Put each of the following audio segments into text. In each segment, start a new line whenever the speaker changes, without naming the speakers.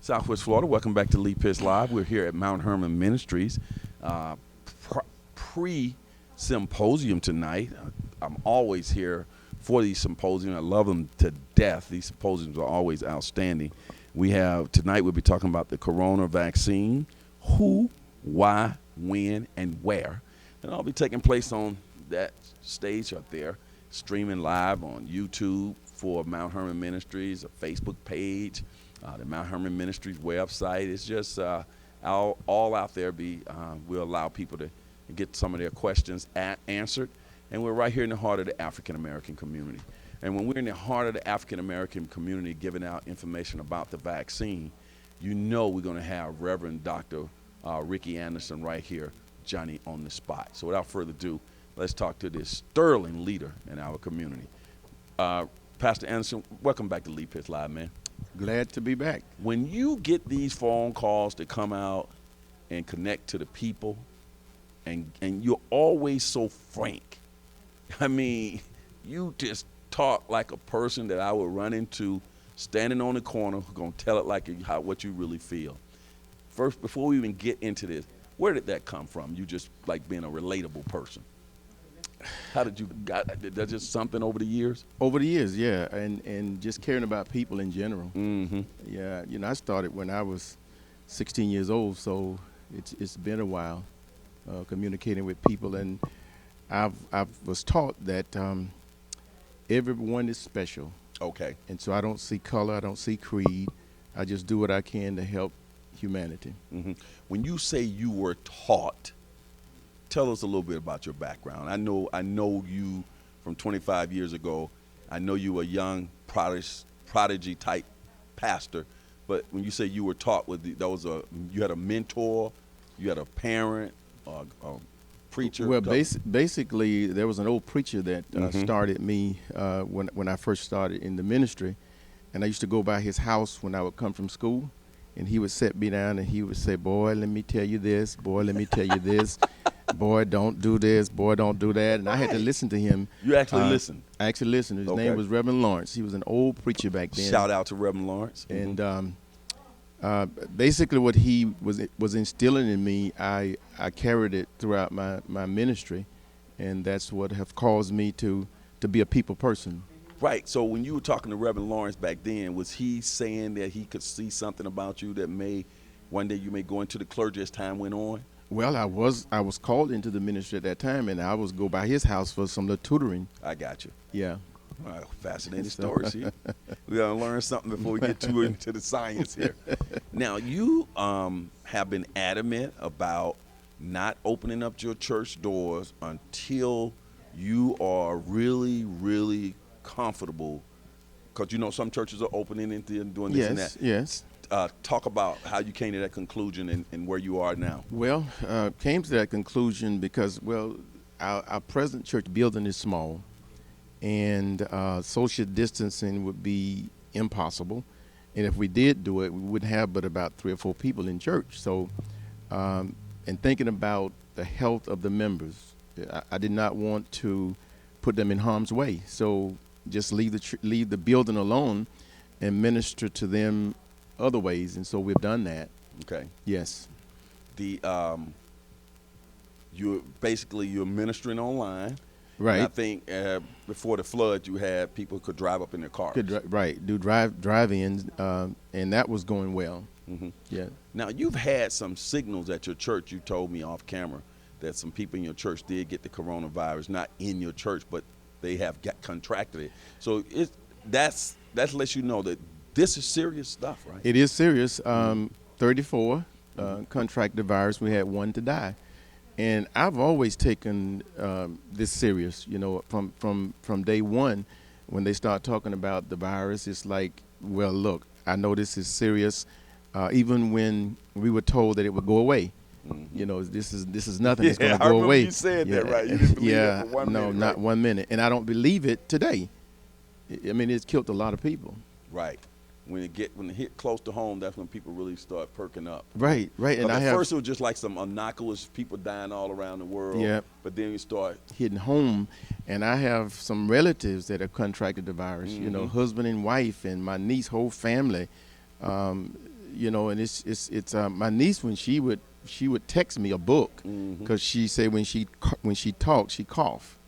Southwest Florida. Welcome back to Lee Pitts Live. We're here at Mount Hermon Ministries pre-symposium tonight. I'm always here for these symposiums. I love them to death. These symposiums are always outstanding. Tonight we'll be talking about the corona vaccine, who, why, when, and where. And I'll be taking place on that stage up there, streaming live on YouTube for Mount Hermon Ministries, a Facebook page, the Mount Hermon Ministries website. It's just all out there. We'll allow people to get some of their questions answered. And we're right here in the heart of the African-American community. And when we're in the heart of the African-American community giving out information about the vaccine, you know we're going to have Reverend Dr. Rickey Anderson right here, Johnny on the spot. So without further ado, let's talk to this sterling leader in our community. Pastor Anderson, welcome back to Lee Pitts Live, man.
Glad to be back.
When you get these phone calls to come out and connect to the people, and you're always so frank. I mean, you just talk like a person that I would run into standing on the corner, going to tell it like what you really feel. First, before we even get into this, where did that come from? You just like being a relatable person. How did you did that just something over the years?
Over the years, yeah, and just caring about people in general.
Mm-hmm.
Yeah, I started when I was 16 years old, so it's been a while communicating with people, and I was taught that everyone is special.
Okay.
And so I don't see color, I don't see creed. I just do what I can to help humanity.
Mm-hmm. When you say you were taught, tell us a little bit about your background. I know you from 25 years ago. I know you were a young prodigy type pastor. But when you say you were taught, you had a mentor, you had a parent, a preacher.
Well, basically, there was an old preacher that started me when I first started in the ministry, and I used to go by his house when I would come from school, and he would set me down and he would say, "Boy, let me tell you this. Boy, let me tell you this." Boy, don't do this. Boy, don't do that. And I had to listen to him.
You actually listened?
I actually listened. His name was Reverend Lawrence. He was an old preacher back then.
Shout out to Reverend Lawrence.
And basically what he was instilling in me, I carried it throughout my ministry. And that's what have caused me to be a people person.
Right. So when you were talking to Reverend Lawrence back then, was he saying that he could see something about you that one day you may go into the clergy as time went on?
Well, I was called into the ministry at that time, and I was go by his house for some little tutoring.
I got you.
Yeah.
All right, fascinating story. See, we gotta learn something before we get too into the science here. Now, you have been adamant about not opening up your church doors until you are really, really comfortable, because some churches are opening and doing this and that.
Yes.
Talk about how you came to that conclusion and where you are now.
Well, came to that conclusion because, our present church building is small, and social distancing would be impossible. And if we did do it, we wouldn't have but about 3 or 4 people in church. So, and thinking about the health of the members, I did not want to put them in harm's way. So just leave the building alone and minister to them other ways, and so we've done that.
Okay.
Yes.
You're ministering online.
Right.
And I think before the flood, you had people could drive up in their cars.
Do drive-ins, and that was going well.
Mm-hmm.
Yeah.
Now, you've had some signals at your church. You told me off camera that some people in your church did get the coronavirus, not in your church, but they have contracted it. So that lets you know that this is serious stuff, right?
It is serious. 34 contracted the virus. We had 1 to die. And I've always taken this serious, from day one. When they start talking about the virus, it's like, well, look, I know this is serious. Even when we were told that it would go away, this is nothing. It's going to go away.
You said that, right? You didn't believe it for 1 minute.
No, not 1 minute. And I don't believe it today. I mean, it's killed a lot of people.
Right. When it hit close to home, that's when people really start perking up.
Right. And
at first it was just like some innocuous people dying all around the world.
Yeah.
But then you start
hitting home, and I have some relatives that have contracted the virus.
Mm-hmm.
Husband and wife, and my niece, whole family. and it's my niece when she would text me a book
Mm-hmm.
because she said when she talks she cough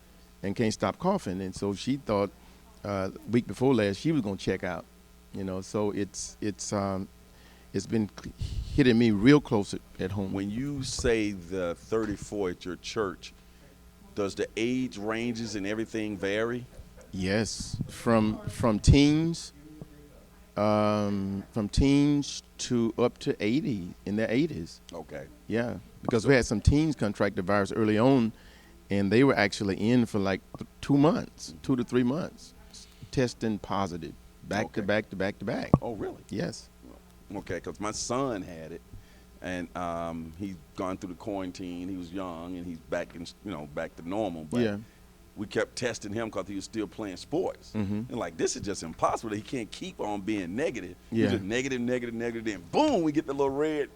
and can't stop coughing, and so she thought week before last she was gonna check out, so it's been hitting me real close at home.
When you say the 34 at your church, does the age ranges and everything vary?
Yes, from teens, to up to 80 in their 80s.
Okay.
Yeah, because we had some teens contract the virus early on, and they were actually in for like 2 months, 2 to 3 months, testing positive, back to
Okay.
back to back to back.
Oh, really?
Yes.
Okay, because my son had it, and he's gone through the quarantine. He was young, and he's back back to normal. But
Yeah.
we kept testing him because he was still playing sports.
Mhm.
And like, this is just impossible. He can't keep on being negative.
Yeah.
He's just negative, negative, negative. Then boom, we get the little red.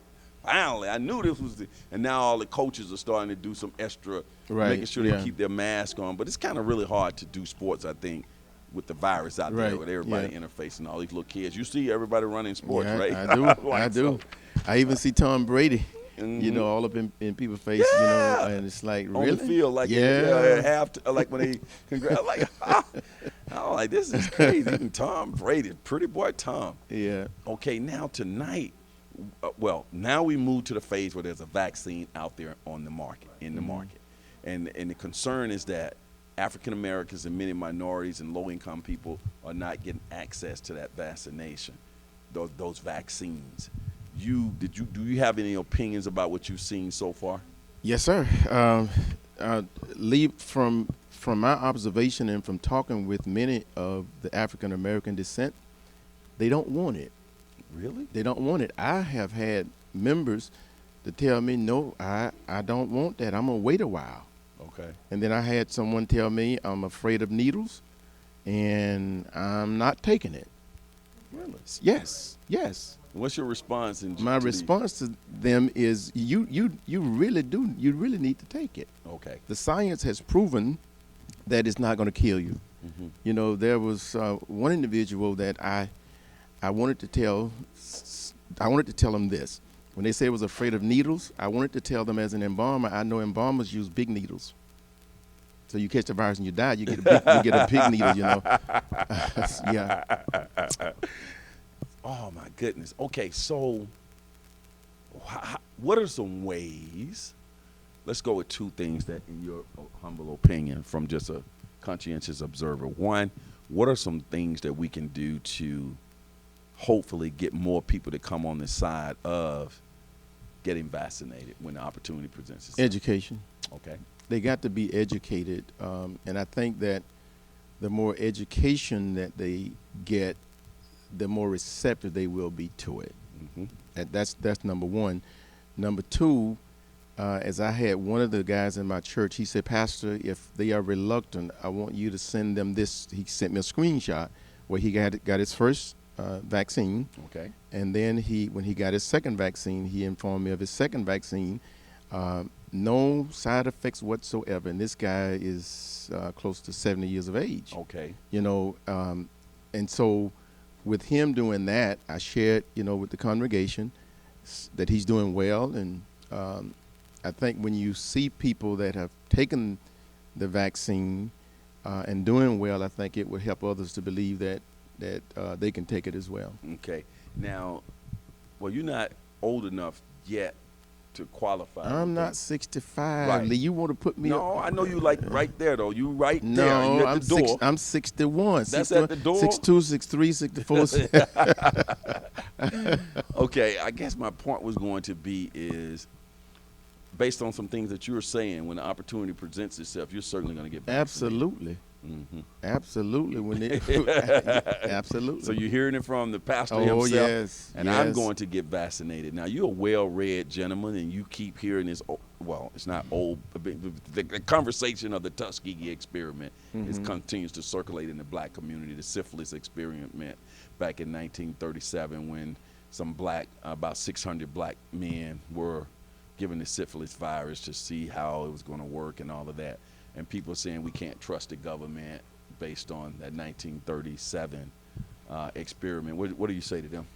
Finally, I knew this was and now all the coaches are starting to do some extra,
Right,
making sure
yeah.
they keep their mask on. But it's kind of really hard to do sports, I think, with the virus out there,
Right,
with everybody
yeah.
interfacing, all these little kids. You see everybody running sports,
Yeah,
right?
I do.
Like,
I do.
so-
I even see Tom Brady,
Mhm.
all up in people's face,
Yeah.
and it's like,
On
really?
the field, like like when they like, oh, like this is crazy. Even Tom Brady, pretty boy Tom.
Yeah.
Okay, now tonight, now we move to the phase where there's a vaccine out there on the market, in the
Mhm.
market, and the concern is that African Americans and many minorities and low income people are not getting access to that vaccination, those vaccines. Do you have any opinions about what you've seen so far?
Yes, sir. Leave from my observation and from talking with many of the African American descent, they don't want it.
Really?
They don't want it. I have had members to tell me, no, I don't want that. I'm gonna wait a while.
Okay.
And then I had someone tell me I'm afraid of needles, and I'm not taking it.
Really?
Yes, yes.
What's your response?
My response to them is, you really need to take it.
Okay.
The science has proven that it's not going to kill you.
Mm-hmm.
There was one individual that I wanted to tell. I wanted to tell them this. When they say I was afraid of needles, I wanted to tell them as an embalmer, I know embalmers use big needles. So you catch the virus and you die, you get a big needle, Yeah.
Oh my goodness. Okay, so what are some ways? Let's go with two things that, in your humble opinion, from just a conscientious observer. One, what are some things that we can do to hopefully get more people to come on the side of getting vaccinated when the opportunity presents itself?
Education.
Okay.
They got to be educated, and I think that the more education that they get, the more receptive they will be to it.
Mm-hmm.
And that's number one. Number two, as I had one of the guys in my church, he said, Pastor, if they are reluctant, I want you to send them this. He sent me a screenshot where he got his first vaccine.
Okay.
And then when he got his second vaccine, he informed me of his second vaccine. No side effects whatsoever. And this guy is close to 70 years of age.
Okay.
And so with him doing that, I shared, with the congregation that he's doing well. And I think when you see people that have taken the vaccine and doing well, I think it would help others to believe that they can take it as well.
Okay. Now, well, you're not old enough yet to qualify.
I'm not 65.
Right.
Lee. You want to put me
No,
up?
I know you like right there though. You right there.
No,
You at the door.
I'm 61.
That's at the door?
62, 63, 64.
Okay, I guess my point was going to be is based on some things that you were saying, when the opportunity presents itself, you're certainly going to get vaccinated.
Absolutely.
Mm-hmm.
Absolutely. Absolutely.
So you're hearing it from the pastor
Oh,
himself.
yes,
And I'm
yes.
going to get vaccinated. Now, you're a well-read gentleman, and you keep hearing this, well, it's not old, the conversation of the Tuskegee experiment continues to circulate in the black community, the syphilis experiment back in 1937 when about 600 black men were given the syphilis virus to see how it was going to work and all of that. And people are saying we can't trust the government based on that 1937 experiment. What do you say to them?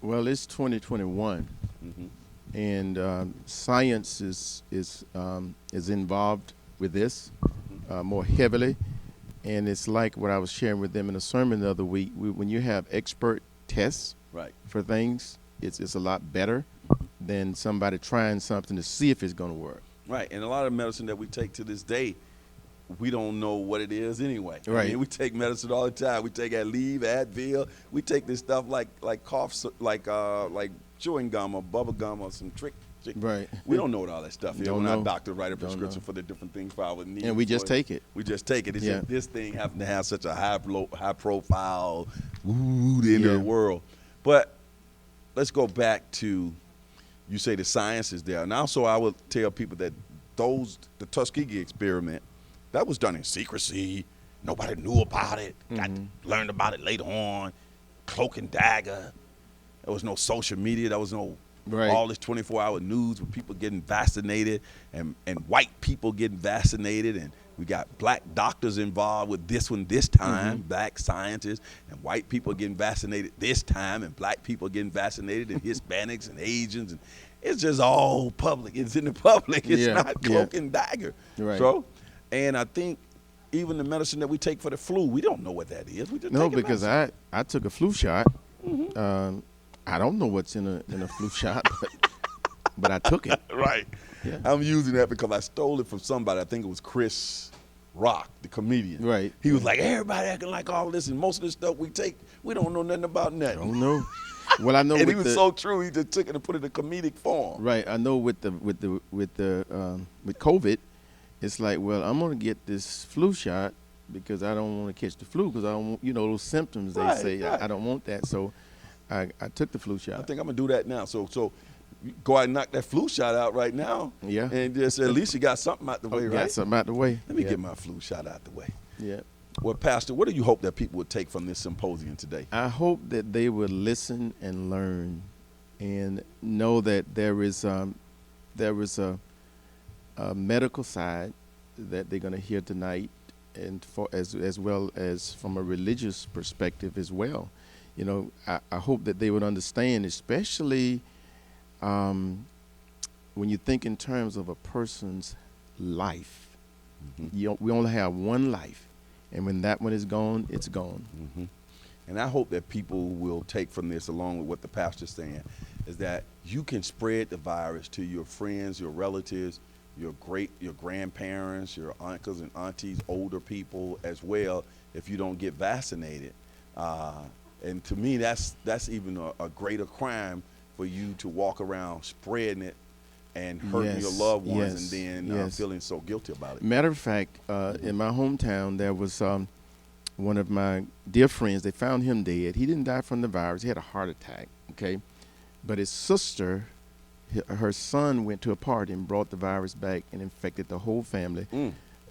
Well, it's 2021,
Hmm.
and science is involved with this more heavily. And it's like what I was sharing with them in a sermon the other week. When you have expert tests
Right.
for things, it's a lot better than somebody trying something to see if it's going to work.
Right. And a lot of medicine that we take to this day, we don't know what it is anyway. I
Right.
mean, we take medicine all the time. We take Aleve, Advil. We take this stuff like like chewing gum or bubble gum or some trick.
Right.
We don't know what all that stuff is.
Don't
When our
know.
doctor write a
Don't
prescription
know.
for the different things for our needs.
And we just take it.
We just take it. It's
Yeah.
just this thing happened to have such a high profile, the end of
Yeah.
the world. But let's go back to, you say the science is there. And also I would tell people that the Tuskegee experiment, that was done in secrecy. Nobody knew about it. Learned about it later on. Cloak and dagger. There was no social media. There was no
Right.
all this 24-hour news with people getting vaccinated and white people getting vaccinated. And we got black doctors involved with this one this time, black scientists, and white people getting vaccinated this time, and black people getting vaccinated, and Hispanics and Asians. And it's just all public. It's in the public. It's not cloak and dagger.
Right.
So, and I think even the medicine that we take for the flu, we don't know what that is. We just
No,
take a
because
medicine.
I took a flu shot. I don't know what's in a flu shot, but I took it.
Right.
Yeah.
I'm using that because I stole it from somebody. I think it was Chris Rock, the comedian.
Right.
He was like, everybody acting like all this, and most of the stuff we take, we don't know nothing about
I
nothing.
don't know. Well, I know.
And
with
he was so true. He just took it and put it in a comedic form.
right. I know with COVID, it's like, well, I'm gonna get this flu shot because I don't want to catch the flu because I don't want, those symptoms they
Right,
say.
right.
I don't want that, so I took the flu
I
shot.
think I'm gonna do that now. So you go out and knock that flu shot out right now.
Yeah.
And just at least you got something out the way,
Got
right?
something out the way.
Let me
Yeah.
get my flu shot out the way.
Yeah.
Well, Pastor, what do you hope that people would take from this symposium today?
I hope that they would listen and learn, and know that there is a medical side that they're going to hear tonight, and as well as from a religious perspective as well. I hope that they would understand, especially when you think in terms of a person's life. We only have one life, and when that one is gone, it's gone.
And I hope that people will take from this, along with what the pastor's saying, is that you can spread the virus to your friends, your relatives, your grandparents, your uncles and aunties, older people as well, if you don't get vaccinated. And to me, that's even a greater crime for you to walk around spreading it and hurting your
Yes,
loved ones,
yes,
and then
yes.
feeling so guilty about it.
Matter of fact, in my hometown, there was one of my dear friends. They found him dead. He didn't die from the virus. He had a heart attack, okay? But his sister, her son went to a party and brought the virus back and infected the whole family.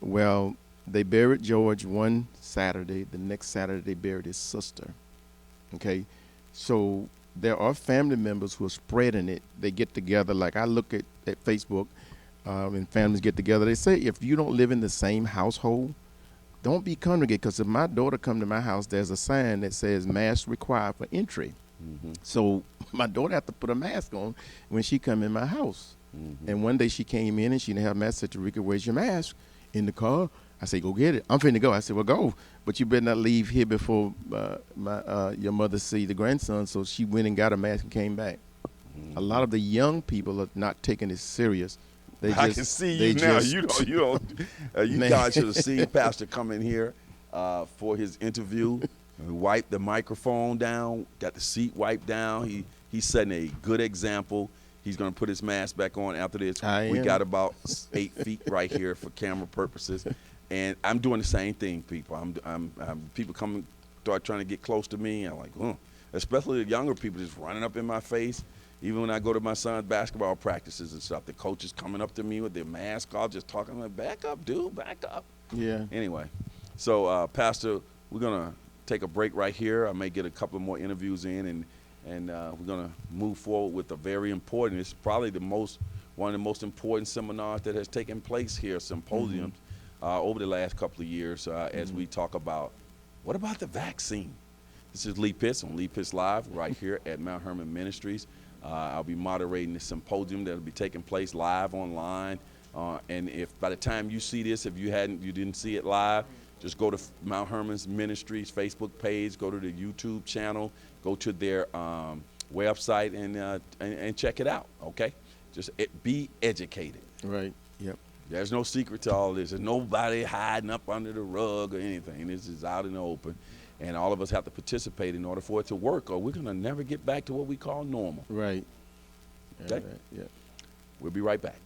Well, they buried George one Saturday. The next Saturday, they buried his sister, okay? So there are family members who are spreading it. They get together. Like I look at Facebook, and families get together. They say if you don't live in the same household, don't be congregate. Because if my daughter come to my house, there's a sign that says mask required for entry. So my daughter have to put a mask on when she come in my house. And one day she came in and she didn't have a mask. I said to Rickey, where's your mask? In the car. I said, go get it. I'm finna go. I said, well, go. But you better not leave here before your mother see the grandson. So she went and got a mask and came back. A lot of the young people are not taking it serious.
I can see you now. You guys should have seen Pastor come in here for his interview. We wiped the microphone down, got the seat wiped down. He's setting a good example. He's going to put his mask back on after this. We got about 8 feet right here for camera purposes, and I'm doing the same thing, people. I'm people start trying to get close to me. I'm like, especially the younger people just running up in my face. Even when I go to my son's basketball practices and stuff, the coaches coming up to me with their mask off, just talking like, back up, dude, back up.
Yeah.
Anyway, so Pastor, we're going to take a break right here. I may get a couple more interviews in, and we're going to move forward with a very important, it's probably one of the most important seminars that has taken place here, symposiums, over the last couple of years, as we talk about, what about the vaccine? This is Lee Pitts on Lee Pitts Live right here at Mount Hermon Ministries. I'll be moderating this symposium that'll be taking place live online. And if by the time you see this, if you didn't see it live, just go to Mount Hermon's Ministries Facebook page, go to the YouTube channel, go to their website and check it out. Okay, just be educated.
Right. Yep.
There's no secret to all this. There's nobody hiding up under the rug or anything. This is out in the open. And all of us have to participate in order for it to work, or we're going to never get back to what we call normal.
Right.
Okay?
Yeah.
We'll be right back.